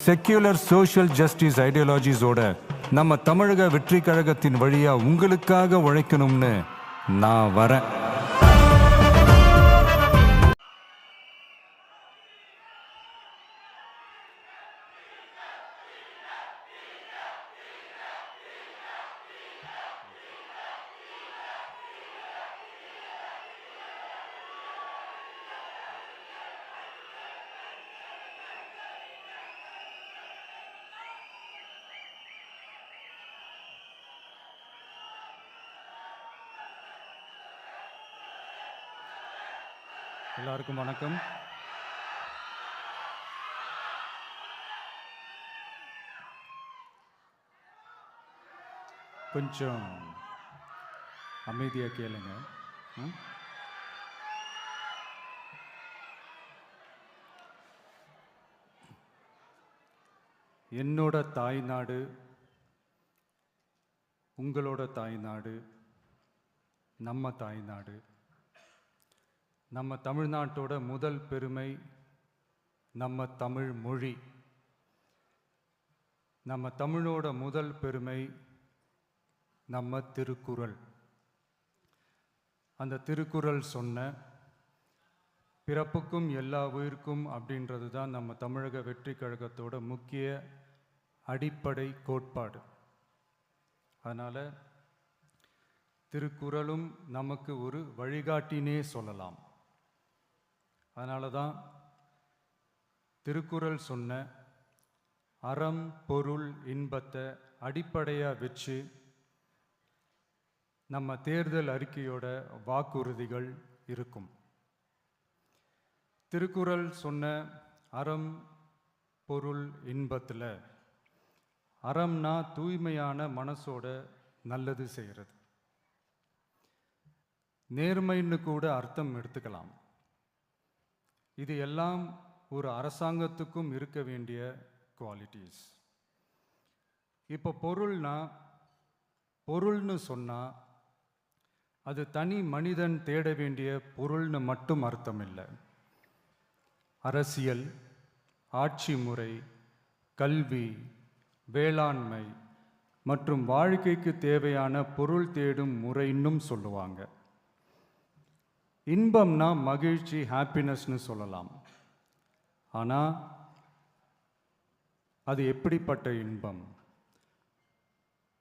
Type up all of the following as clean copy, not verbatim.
Secular social justice ஐடியாலஜிஸோட நம்ம தமிழக வெற்றி கழகத்தின் வழியா உங்களுக்காக உழைக்கணும்னு நான் வரேன். எல்லாருக்கும் வணக்கம். கொஞ்சம் அமைதியாக கேளுங்க. என்னோட தாய்நாடு, உங்களோட தாய்நாடு, நம்ம தாய்நாடு, நம்ம தமிழ்நாட்டோட முதல் பெருமை நம்ம தமிழ் மொழி. நம்ம தமிழோட முதல் பெருமை நம்ம திருக்குறள். அந்த திருக்குறள் சொன்ன பிறப்புக்கும் எல்லா உயிர்க்கும் அப்படின்றது தான் நம்ம தமிழக வெற்றி கழகத்தோட முக்கிய அடிப்படை கோட்பாடு. அதனால் திருக்குறளும் நமக்கு ஒரு வழிகாட்டினே சொல்லலாம். அதனால தான் திருக்குறள் சொன்ன அறம் பொருள் இன்பத்தை அடிப்படையாக வச்சு நம்ம தேர்தல் அறிக்கையோட வாக்குறுதிகள் இருக்கும். திருக்குறள் சொன்ன அறம் பொருள் இன்பத்தில் அறம்னா தூய்மையான மனசோட நல்லது செய்கிறது. நேர்மைன்னு கூட அர்த்தம் எடுத்துக்கலாம். இது எல்லாம் ஒரு அரசாங்கத்துக்கும் இருக்க வேண்டிய குவாலிட்டிஸ். இப்போ பொருள்னு சொன்னால் அது தனி மனிதன் தேட வேண்டிய பொருள்னு மட்டும் அர்த்தம் இல்லை. அரசியல், ஆட்சி முறை, கல்வி, வேளாண்மை மற்றும் வாழ்க்கைக்கு தேவையான பொருள் தேடும் முறைன்னும் சொல்லுவாங்க. இன்பம்னா மகிழ்ச்சி, ஹாப்பினஸ்னு சொல்லலாம். ஆனால் அது எப்படிப்பட்ட இன்பம்?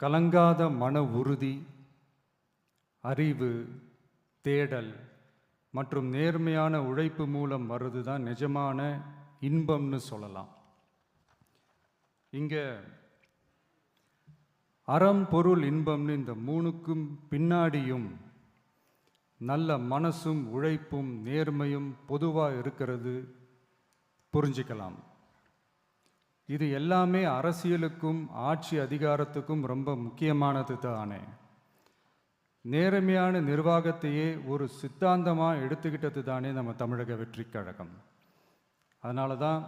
கலங்காத மன உறுதி, அறிவு, தேடல் மற்றும் நேர்மையான உழைப்பு மூலம் வருது தான் நிஜமான இன்பம்னு சொல்லலாம். இங்கே அறம் பொருள் இன்பம்னு இந்த மூணுக்கும் பின்னாடியும் நல்ல மனசும் உழைப்பும் நேர்மையும் பொதுவாக இருக்கிறது புரிஞ்சிக்கலாம். இது எல்லாமே அரசியலுக்கும் ஆட்சி அதிகாரத்துக்கும் ரொம்ப முக்கியமானது தானே. நேர்மையான நிர்வாகத்தையே ஒரு சித்தாந்தமாக எடுத்துக்கிட்டது தானே நம்ம தமிழக வெற்றி கழகம். அதனால தான்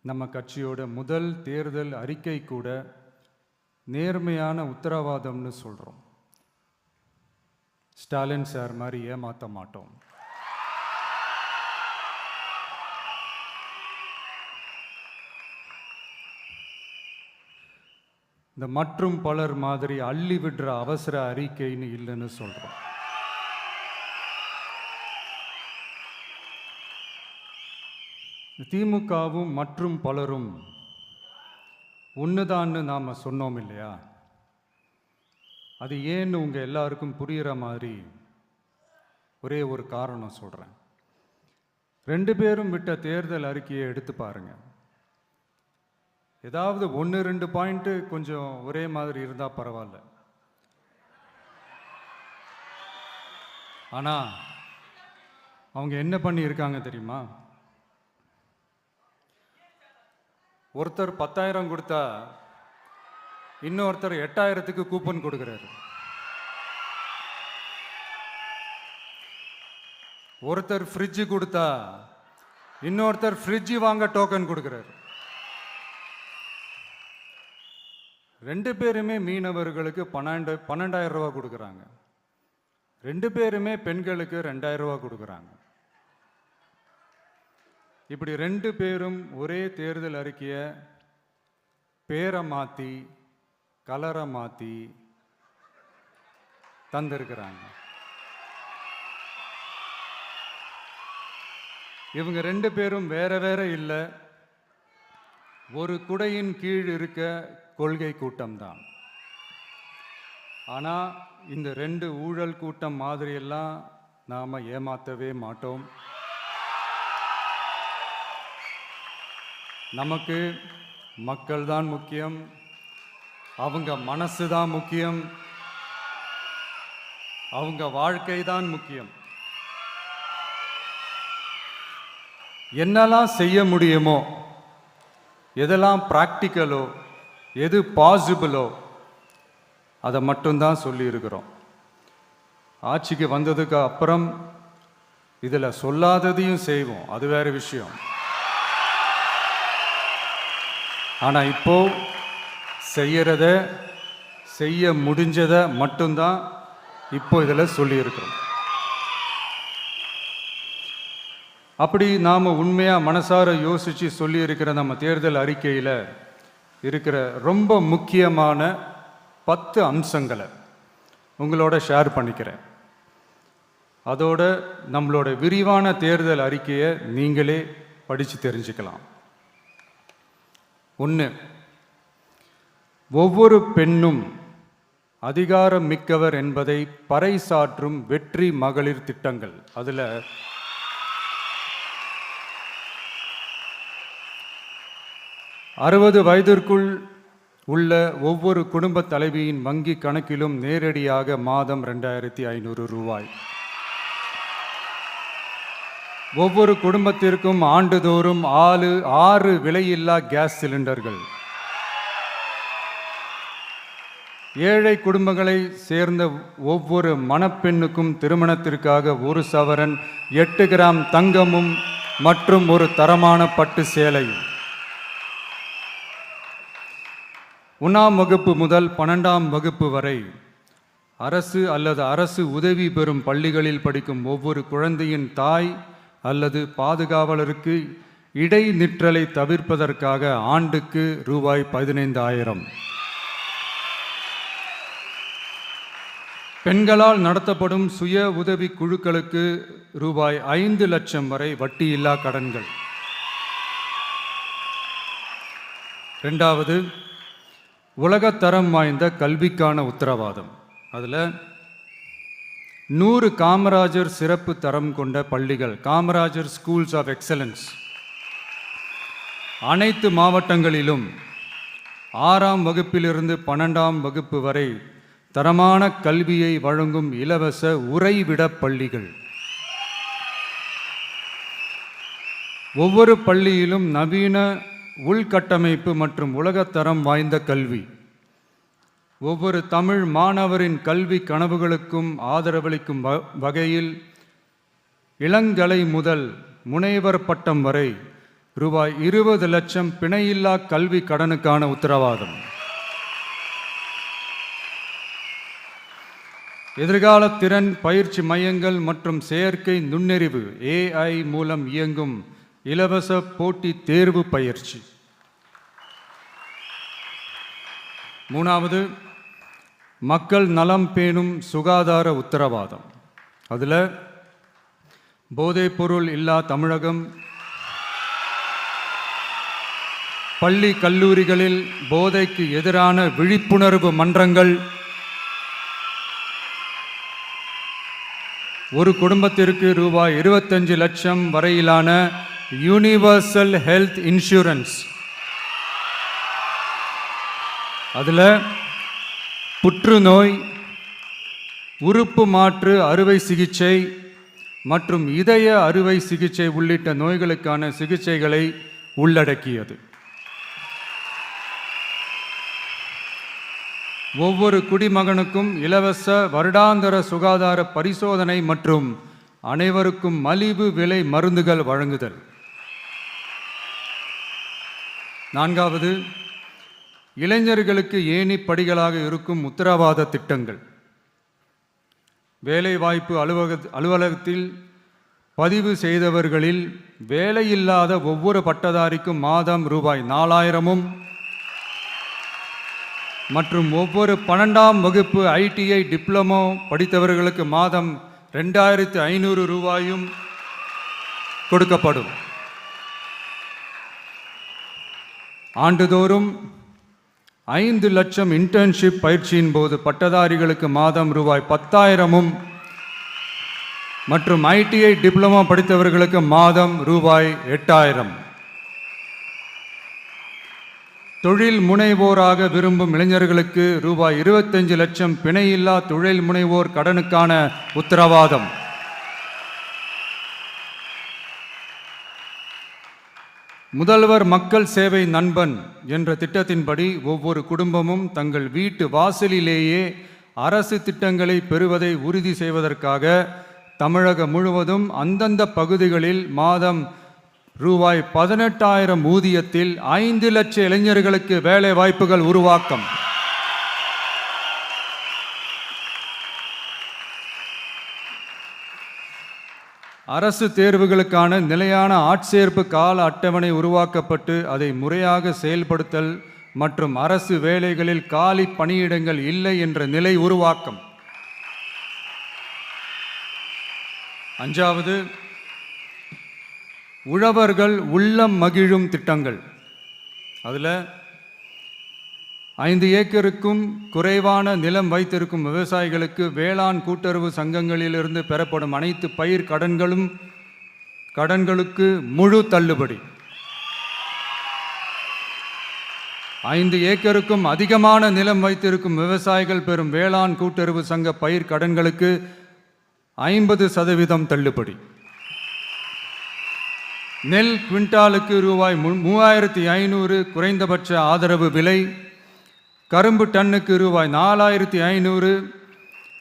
நம்ம கட்சியோட முதல் தேர்தல் அறிக்கை கூட நேர்மையான உத்தரவாதம்னு சொல்கிறோம். ஸ்டாலின் சார் மாதிரி ஏமாற்ற மாட்டோம். இந்த மற்றும் பலர் மாதிரி அள்ளி விடுற அவசர அறிக்கைன்னு இல்லைன்னு சொல்றோம். திமுகவும் மற்றும் பலரும் ஒண்ணுதான்னு நாம சொன்னோம் இல்லையா? அது ஏன்னு உங்க எல்லாருக்கும் புரிகிற மாதிரி ஒரே ஒரு காரணம் சொல்றேன். 2 பேரும் விட்ட தேர்தல் அறிக்கையை எடுத்து பாருங்க. ஏதாவது 1-2 பாயிண்ட் கொஞ்சம் ஒரே மாதிரி இருந்தா பரவாயில்ல. ஆனா அவங்க என்ன பண்ணி இருக்காங்க தெரியுமா? ஒருத்தர் 10,000 கொடுத்தா இன்னொருத்தர் 8,000க்கு கூப்பன் கொடுக்கிறாரு. ஒருத்தர் ஃப்ரிட்ஜ் கொடுத்தா இன்னொருத்தர் ஃப்ரிட்ஜ் வாங்க டோக்கன் கொடுக்கிறாரு. 2 பேருமே மீனவர்களுக்கு 12,000 ரூபா கொடுக்குறாங்க. 2 பேருமே பெண்களுக்கு 2,000 ரூபா கொடுக்குறாங்க. இப்படி 2 பேரும் ஒரே தேர்தல் அறிக்கையை பேரை மாற்றி கலரை மாற்றி தந்திருக்கிறாங்க. இவங்க 2 பேரும் வேற வேற இல்லை, ஒரு குடையின் கீழ் இருக்க கொள்கை கூட்டம்தான். ஆனால் இந்த 2 ஊழல் கூட்டம் மாதிரியெல்லாம் நாம் ஏமாற்றவே மாட்டோம். நமக்கு மக்கள் தான் முக்கியம், அவங்க மனசு தான் முக்கியம், அவங்க வாழ்க்கை தான் முக்கியம். என்னெல்லாம் செய்ய முடியுமோ, எதெல்லாம் ப்ராக்டிக்கலோ, எது பாசிபிளோ அதை மட்டும்தான் சொல்லியிருக்கிறோம். ஆட்சிக்கு வந்ததுக்கு அப்புறம் இதில் சொல்லாததையும் செய்வோம், அது வேற விஷயம். ஆனால் இப்போ செய்யறத, செய்ய முடிஞ்சதை மட்டும்தான் இப்போ இதில் சொல்லியிருக்கிறோம். அப்படி நாம் உண்மையாக மனசார யோசித்து சொல்லியிருக்கிற நம்ம தேர்தல் அறிக்கையில் இருக்கிற ரொம்ப முக்கியமான 10 அம்சங்களை உங்களோட ஷேர் பண்ணிக்கிறேன். அதோட நம்மளோட விரிவான தேர்தல் அறிக்கையை நீங்களே படித்து தெரிஞ்சுக்கலாம். 1, ஒவ்வொரு பெண்ணும் அதிகாரம் மிக்கவர் என்பதை பறைசாற்றும் வெற்றி மகளிர் திட்டங்கள். அதில் 60 வயதிற்குள் உள்ள ஒவ்வொரு குடும்ப தலைவியின் வங்கி கணக்கிலும் நேரடியாக மாதம் 2500 ரூபாய். ஒவ்வொரு குடும்பத்திற்கும் ஆண்டுதோறும் 6 விலையில்லா கேஸ் சிலிண்டர்கள். ஏழை குடும்பங்களை சேர்ந்த ஒவ்வொரு மணப்பெண்ணுக்கும் திருமணத்திற்காக 1 சவரன் 8 கிராம் தங்கமும் மற்றும் ஒரு தரமான பட்டு சேலையும். 1ஆம் வகுப்பு முதல் 12ஆம் வகுப்பு வரை அரசு அல்லது அரசு உதவி பெறும் பள்ளிகளில் படிக்கும் ஒவ்வொரு குழந்தையின் தாய் அல்லது பாதுகாவலருக்கு இடைநிற்றலை தவிர்ப்பதற்காக ஆண்டுக்கு ரூபாய் 15,000. பெண்களால் நடத்தப்படும் சுய உதவி குழுக்களுக்கு ரூபாய் 5 லட்சம் வரை வட்டியில்லா கடன்கள். 2வது, உலகத்தரம் வாய்ந்த கல்விக்கான உத்தரவாதம். அதில் 100 காமராஜர் சிறப்பு தரம் கொண்ட பள்ளிகள், காமராஜர் ஸ்கூல்ஸ் ஆஃப் எக்ஸலன்ஸ், அனைத்து மாவட்டங்களிலும் 6ஆம் வகுப்பிலிருந்து 12ஆம் வகுப்பு வரை தரமான கல்வியை வழங்கும் இலவச உறைவிட பள்ளிகள். ஒவ்வொரு பள்ளியிலும் நவீன உள்கட்டமைப்பு மற்றும் உலகத்தரம் வாய்ந்த கல்வி. ஒவ்வொரு தமிழ் மாணவரின் கல்வி கனவுகளுக்கும் ஆதரவளிக்கும் வகையில் இளங்கலை முதல் முனைவர் பட்டம் வரை ரூபாய் 20 லட்சம் பிணையில்லா கல்வி கடனுக்கான உத்தரவாதம். எதிர்கால திறன் பயிற்சி மையங்கள் மற்றும் செயற்கை நுண்ணறிவு AI மூலம் இயங்கும் இலவச போட்டி தேர்வு பயிற்சி. 3வது, மக்கள் நலம் பேணும் சுகாதார உத்தரவாதம். அதில் போதைப்பொருள் இல்லா தமிழகம், பள்ளி கல்லூரிகளில் போதைக்கு எதிரான விழிப்புணர்வு மன்றங்கள், ஒரு குடும்பத்திற்கு ரூபாய் 25 லட்சம் வரையிலான யூனிவர்சல் ஹெல்த் இன்சூரன்ஸ். அதில் புற்றுநோய், உறுப்பு மாற்று அறுவை சிகிச்சை மற்றும் இதய அறுவை சிகிச்சை உள்ளிட்ட நோய்களுக்கான சிகிச்சைகளை உள்ளடக்கியது. ஒவ்வொரு குடிமகனுக்கும் இலவச வருடாந்திர சுகாதார பரிசோதனை மற்றும் அனைவருக்கும் மலிவு விலை மருந்துகள் வழங்குதல். 4வது, இளைஞர்களுக்கு ஏணிப்படிகளாக இருக்கும் உத்தரவாத திட்டங்கள். வேலைவாய்ப்பு அலுவலகத்தில் பதிவு செய்தவர்களில் வேலையில்லாத ஒவ்வொரு பட்டதாரிக்கும் மாதம் ரூபாய் 4000 மற்றும் ஒவ்வொரு 12ஆம் வகுப்பு ITI டிப்ளமோ படித்தவர்களுக்கு மாதம் 2500 ரூபாயும் கொடுக்கப்படும். ஆண்டுதோறும் 5 லட்சம் இன்டர்ன்ஷிப் பயிற்சியின் போது பட்டதாரிகளுக்கு மாதம் ரூபாய் 10,000 மற்றும் ITI டிப்ளமோ படித்தவர்களுக்கு மாதம் ரூபாய் 8,000. தொழில் முனைவோராக விரும்பும் இளைஞர்களுக்கு ரூபாய் 25 லட்சம் பிணையில்லா தொழில் முனைவோர் கடனுக்கான உத்தரவாதம். முதல்வர் மக்கள் சேவை நண்பன் என்ற திட்டத்தின்படி ஒவ்வொரு குடும்பமும் தங்கள் வீட்டு வாசலிலேயே அரசு திட்டங்களை பெறுவதை உறுதி செய்வதற்காக தமிழகம் முழுவதும் அந்தந்த பகுதிகளில் மாதம் ரூபாய் 18,000 ஊதியத்தில் 5 லட்சம் இளைஞர்களுக்கு வேலை வாய்ப்புகள் உருவாக்கம். அரசு தேர்வுகளுக்கான நிலையான ஆட்சேர்ப்பு கால அட்டவணை உருவாக்கப்பட்டு அதை முறையாக செயல்படுத்தல் மற்றும் அரசு வேலைகளில் காலி பணியிடங்கள் இல்லை என்ற நிலை உருவாக்கம். 5வது, உழவர்கள் உள்ளம் மகிழும் திட்டங்கள். அதில் 5 ஏக்கருக்கும் குறைவான நிலம் வைத்திருக்கும் விவசாயிகளுக்கு வேளாண் கூட்டுறவு சங்கங்களிலிருந்து பெறப்படும் அனைத்து பயிர் கடன்களுக்கு முழு தள்ளுபடி. 5 ஏக்கருக்கும் அதிகமான நிலம் வைத்திருக்கும் விவசாயிகள் பெறும் வேளாண் கூட்டுறவு சங்க பயிர் கடன்களுக்கு 50% தள்ளுபடி. நெல் குவிண்டாலுக்கு ரூபாய் 3,500 குறைந்தபட்ச ஆதரவு விலை. கரும்பு டன்னுக்கு ரூபாய் 4,500.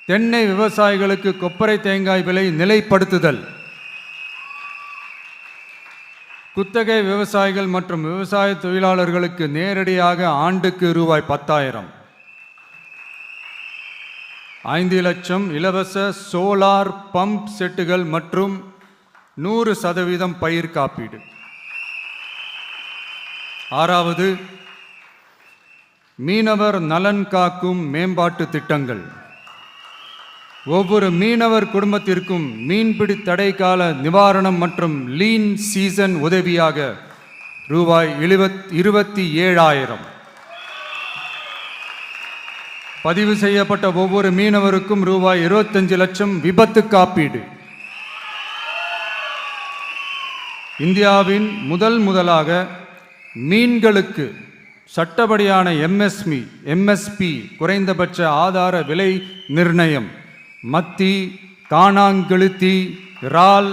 தென்னை விவசாயிகளுக்கு கொப்பரை தேங்காய் விலை நிலைப்படுத்துதல். குத்தகை விவசாயிகள் மற்றும் விவசாய தொழிலாளர்களுக்கு நேரடியாக ஆண்டுக்கு ரூபாய் 10,000. 5 லட்சம் இலவச சோலார் பம்ப் செட்டுகள் மற்றும் 100% பயிர் காப்பீடு. 6வது, மீனவர் நலன் காக்கும் மேம்பாட்டு திட்டங்கள். ஒவ்வொரு மீனவர் குடும்பத்திற்கும் மீன்பிடி தடை கால நிவாரணம் மற்றும் லீன் சீசன் உதவியாக ரூபாய் 27,000. பதிவு செய்யப்பட்ட ஒவ்வொரு மீனவருக்கும் ரூபாய் 25 லட்சம் விபத்து காப்பீடு. இந்தியாவின் முதலாக மீன்களுக்கு சட்டப்படியான MSP குறைந்தபட்ச ஆதார விலை நிர்ணயம் மத்தி, காணாங்கெளுத்தி, இறால்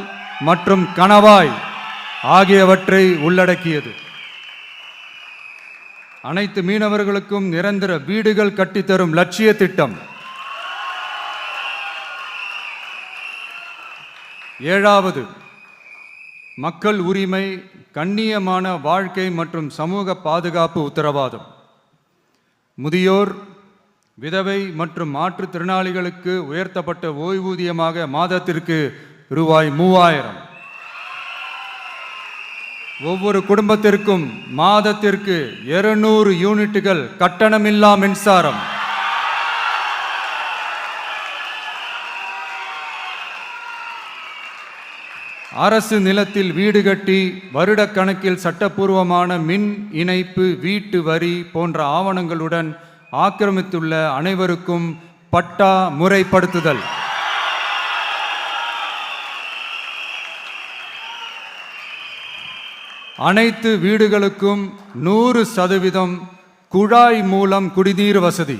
மற்றும் கணவாய் ஆகியவற்றை உள்ளடக்கியது. அனைத்து மீனவர்களுக்கும் நிரந்தர வீடுகள் கட்டித்தரும் லட்சிய திட்டம். 7வது, மக்கள் உரிமை, கண்ணியமான வாழ்க்கை மற்றும் சமூக பாதுகாப்பு உத்தரவாதம். முதியோர், விதவை மற்றும் மாற்றுத்திறனாளிகளுக்கு உயர்த்தப்பட்ட ஓய்வூதியமாக மாதத்திற்கு ரூபாய் 3,000. ஒவ்வொரு குடும்பத்திற்கும் மாதத்திற்கு 200 யூனிட்டுகள் கட்டணமில்லா மின்சாரம். அரசு நிலத்தில் வீடு கட்டி வருடக்கணக்கில் சட்டப்பூர்வமான மின் இணைப்பு, வீட்டு வரி போன்ற ஆவணங்களுடன் ஆக்கிரமித்துள்ள அனைவருக்கும் பட்டா முறைப்படுத்துதல். அனைத்து வீடுகளுக்கும் 100% குழாய் மூலம் குடிநீர் வசதி.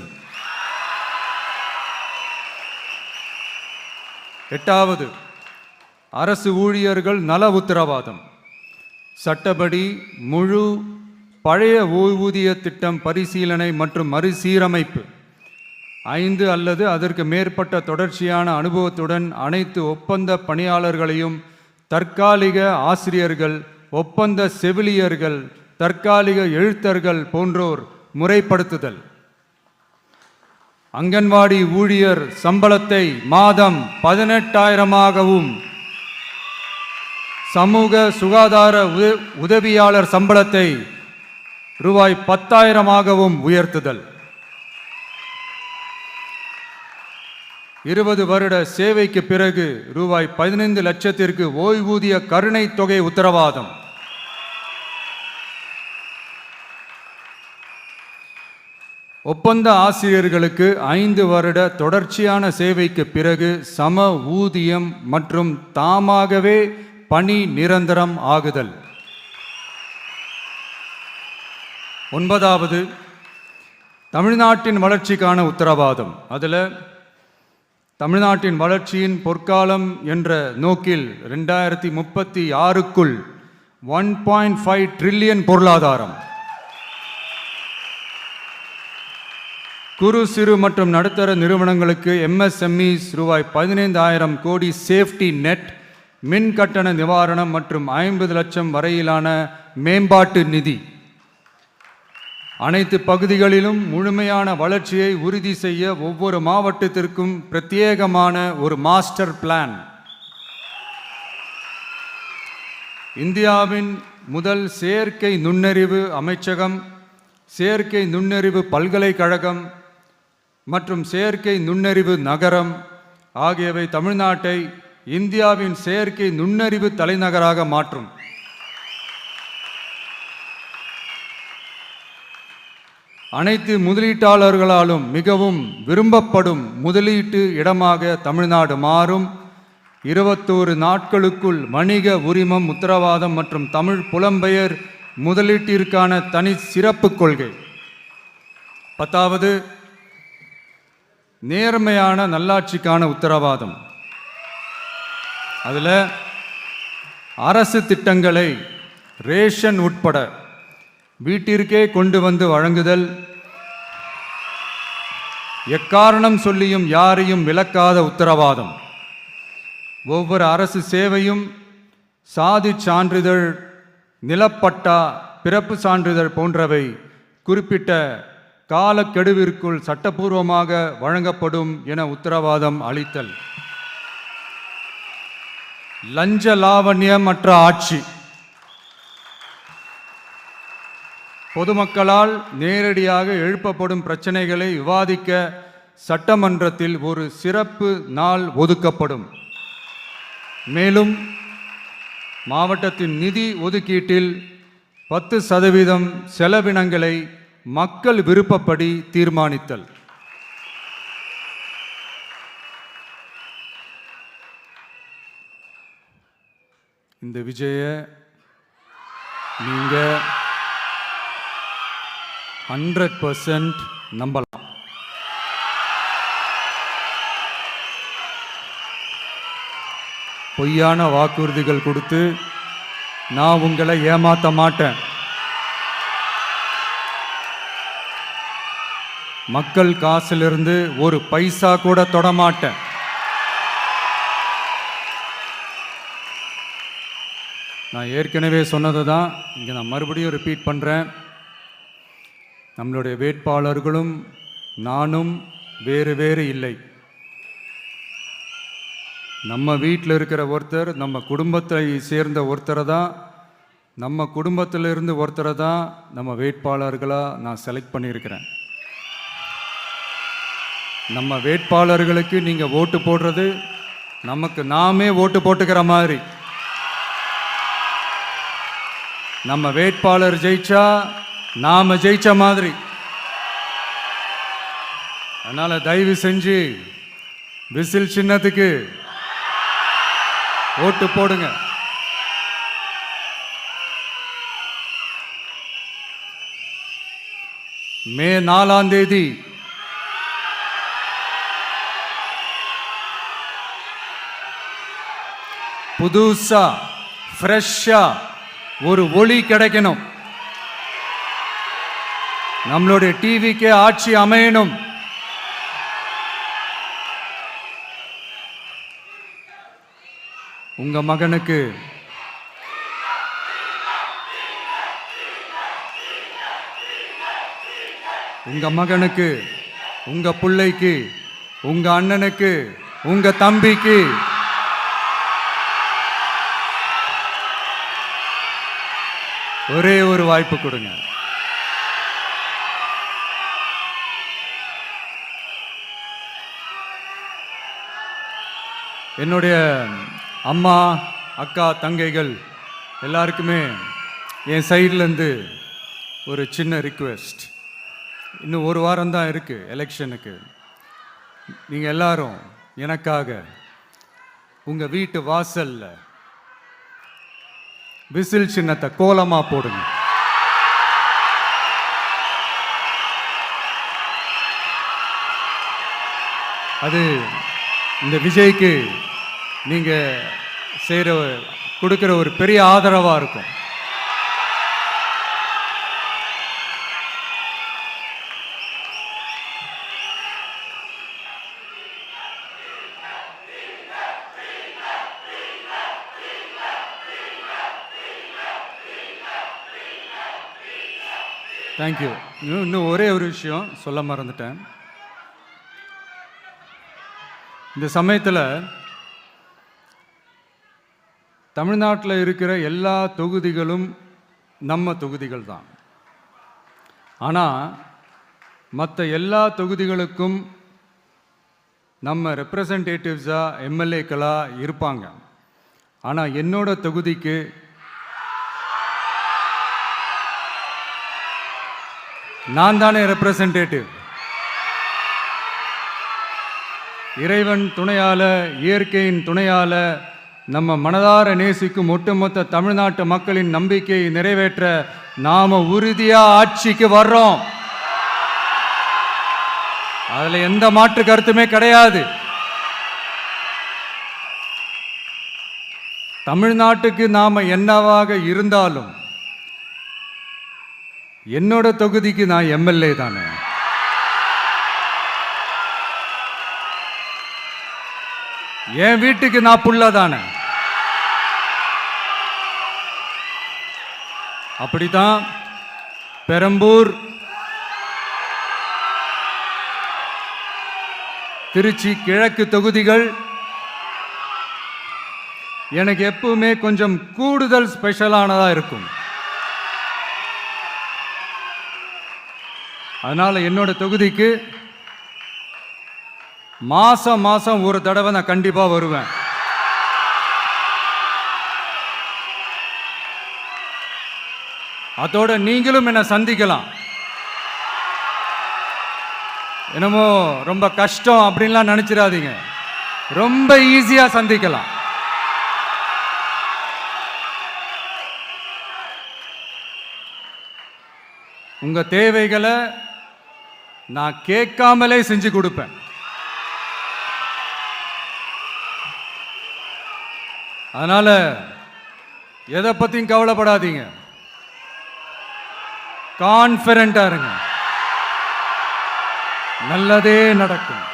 8வது, அரசு ஊழியர்கள் நல உத்தரவாதம். சட்டப்படி முழு பழைய ஓய்வூதிய திட்டம் பரிசீலனை மற்றும் மறுசீரமைப்பு. 5 அல்லது அதற்கு மேற்பட்ட தொடர்ச்சியான அனுபவத்துடன் அனைத்து ஒப்பந்த பணியாளர்களையும் தற்காலிக ஆசிரியர்கள், ஒப்பந்த செவிலியர்கள், தற்காலிக எழுத்தர்கள் போன்றோர் முறைப்படுத்துதல். அங்கன்வாடி ஊழியர் சம்பளத்தை மாதம் 18,000ஆகவும் சமூக சுகாதார உதவியாளர் சம்பளத்தை ரூபாய் 10,000ஆகவும் உயர்த்துதல். 20 வருட சேவைக்கு பிறகு ரூபாய் 15 லட்சத்திற்கு ஓய்வூதிய கருணை தொகை உத்தரவாதம். ஒப்பந்த ஆசிரியர்களுக்கு 5 வருட தொடர்ச்சியான சேவைக்கு பிறகு சம ஊதியம் மற்றும் தாமாகவே பணி நிரந்தரம் ஆகுதல். 9வது, தமிழ்நாட்டின் வளர்ச்சிக்கான உத்தரவாதம். அதில் தமிழ்நாட்டின் வளர்ச்சியின் பொற்காலம் என்ற நோக்கில் 2036க்குள் 1.5 ட்ரில்லியன் பொருளாதாரம், குறு சிறு மற்றும் நடுத்தர நிறுவனங்களுக்கு MSMEs ரூபாய் 15,000 கோடி சேஃப்டி நெட், மின் கட்டண நிவாரணம் மற்றும் 50 லட்சம் வரையிலான மேம்பாட்டு நிதி. அனைத்து பகுதிகளிலும் முழுமையான வளர்ச்சியை உறுதி செய்ய ஒவ்வொரு மாவட்டத்திற்கும் பிரத்யேகமான ஒரு மாஸ்டர் பிளான். இந்தியாவின் முதல் செயற்கை நுண்ணறிவு அமைச்சகம், செயற்கை நுண்ணறிவு பல்கலைக்கழகம் மற்றும் செயற்கை நுண்ணறிவு நகரம் ஆகியவை தமிழ்நாட்டை இந்தியாவின் செயற்கை நுண்ணறிவு தலைநகராக மாற்றும். அனைத்து முதலீட்டாளர்களாலும் மிகவும் விரும்பப்படும் முதலீட்டு இடமாக தமிழ்நாடு மாறும். 21 நாட்களுக்குள் வணிக உரிமம் உத்தரவாதம் மற்றும் தமிழ் புலம்பெயர் முதலீட்டிற்கான தனி சிறப்பு கொள்கை. 10வது, நேர்மையான நல்லாட்சிக்கான உத்தரவாதம். அதில் அரசு திட்டங்களை ரேஷன் உட்பட வீட்டிற்கே கொண்டு வந்து வழங்குதல், எக்காரணம் சொல்லியும் யாரையும் விலக்காத உத்தரவாதம். ஒவ்வொரு அரசு சேவையும் சாதி சான்றிதழ், நிலப்பட்டா, பிறப்பு சான்றிதழ் போன்றவை குறிப்பிட்ட காலக்கெடுவிற்குள் சட்டப்பூர்வமாக வழங்கப்படும் என உத்தரவாதம் அளித்தல். லஞ்ச லாவண்யமற்ற ஆட்சி. பொதுமக்களால் நேரடியாக எழுப்பப்படும் பிரச்சனைகளை விவாதிக்க சட்டமன்றத்தில் ஒரு சிறப்பு நாள் ஒதுக்கப்படும். மேலும் மாவட்டத்தின் நிதி ஒதுக்கீட்டில் 10% செலவினங்களை மக்கள் விருப்பப்படி தீர்மானித்தல். இந்த விஜய நீங்க 100% நம்பலாம். பொய்யான வாக்குறுதிகள் கொடுத்து நான் உங்களை ஏமாற்ற மாட்டேன். மக்கள் காசிலிருந்து ஒரு பைசா கூட தொடமாட்டேன். நான் ஏற்கனவே சொன்னது தான் இங்கே நான் மறுபடியும் ரிப்பீட் பண்ணுறேன். நம்மளுடைய வேட்பாளர்களும் நானும் வேறு வேறு இல்லை. நம்ம வீட்டில் இருக்கிற ஒருத்தர், நம்ம குடும்பத்தை சேர்ந்த ஒருத்தரை தான், நம்ம குடும்பத்திலிருந்து ஒருத்தரை தான் நம்ம வேட்பாளர்களாக நான் செலக்ட் பண்ணியிருக்கிறேன். நம்ம வேட்பாளர்களுக்கு நீங்கள் ஓட்டு போடுறது நமக்கு நாமே ஓட்டு போட்டுக்கிற மாதிரி. நம்ம வேட்பாளர் ஜெயிச்சா நாம ஜெயிச்ச மாதிரி. அதனால தயவு செஞ்சு விசில் சின்னத்துக்கு ஓட்டு போடுங்க. மே 4ஆம் தேதி புதுசா ஃப்ரெஷ்ஷா ஒரு ஒளி கிடைக்கணும். நம்மளுடைய டிவிக்கே ஆட்சி அமையணும். உங்க மகனுக்கு உங்க பிள்ளைக்கு, உங்க அண்ணனுக்கு, உங்க தம்பிக்கு ஒரே ஒரு வாய்ப்பு கொடுங்க. என்னுடைய அம்மா, அக்கா, தங்கைகள் எல்லாருக்குமே என் சைட்லேருந்து ஒரு சின்ன ரிக்வெஸ்ட். இன்னும் ஒரு வாரம் தான் இருக்குது எலெக்ஷனுக்கு. நீங்கள் எல்லாரும் எனக்காக உங்கள் வீட்டு வாசல்ல விசில் சின்னத்தை கோலமாக போடுங்க. அது இந்த விஜய்க்கு நீங்கள் கொடுக்குற ஒரு பெரிய ஆதரவாக இருக்கும். தேங்க்யூ. இன்னும் ஒரே ஒரு விஷயம் சொல்ல மறந்துட்டேன். இந்த சமயத்தில் தமிழ்நாட்டில் இருக்கிற எல்லா தொகுதிகளும் நம்ம தொகுதிகள் தான். ஆனால் மற்ற எல்லா தொகுதிகளுக்கும் நம்ம ரெப்ரசன்டேட்டிவ்ஸாக எம்எல்ஏக்களாக இருப்பாங்க. ஆனால் என்னோட தொகுதிக்கு நான் தானே ரெப்ரசன்டேட்டிவ். இறைவன் துணையால, இயற்கையின் துணையால, நம்ம மனதார நேசிக்கும் ஒட்டுமொத்த தமிழ்நாட்டு மக்களின் நம்பிக்கையை நிறைவேற்ற நாம உறுதியா ஆட்சிக்கு வர்றோம். அதுல எந்த மாற்று கருத்துமே கிடையாது. தமிழ்நாட்டுக்கு நாம என்னவாக இருந்தாலும் என்னோட தொகுதிக்கு நான் எம்எல்ஏ தானே. என் வீட்டுக்கு நான் புள்ள தானே. அப்படித்தான் பெரம்பூர், திருச்சி கிழக்கு தொகுதிகள் எனக்கு எப்பவுமே கொஞ்சம் கூடுதல் ஸ்பெஷலானதா இருக்கும். அதனால என்னோட தொகுதிக்கு மாசம் மாசம் ஒரு தடவை நான் கண்டிப்பா வருவேன். அதோட நீங்களும் என்ன சந்திக்கலாம். என்னமோ ரொம்ப கஷ்டம் அப்படின்லாம் நினைச்சிடாதீங்க. ரொம்ப ஈஸியா சந்திக்கலாம். உங்க தேவைகளை நான் கேட்காமலே செஞ்சு கொடுப்பேன். அதனால எதை பத்தியும் கவலைப்படாதீங்க. கான்ஃபிடென்ட்டா இருங்க. நல்லதே நடக்கும்.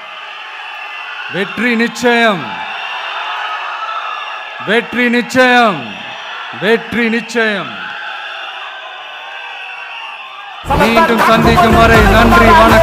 வெற்றி நிச்சயம், வெற்றி நிச்சயம், வெற்றி நிச்சயம். மீண்டும் சந்திக்கும் வரை நன்றி, வணக்கம்.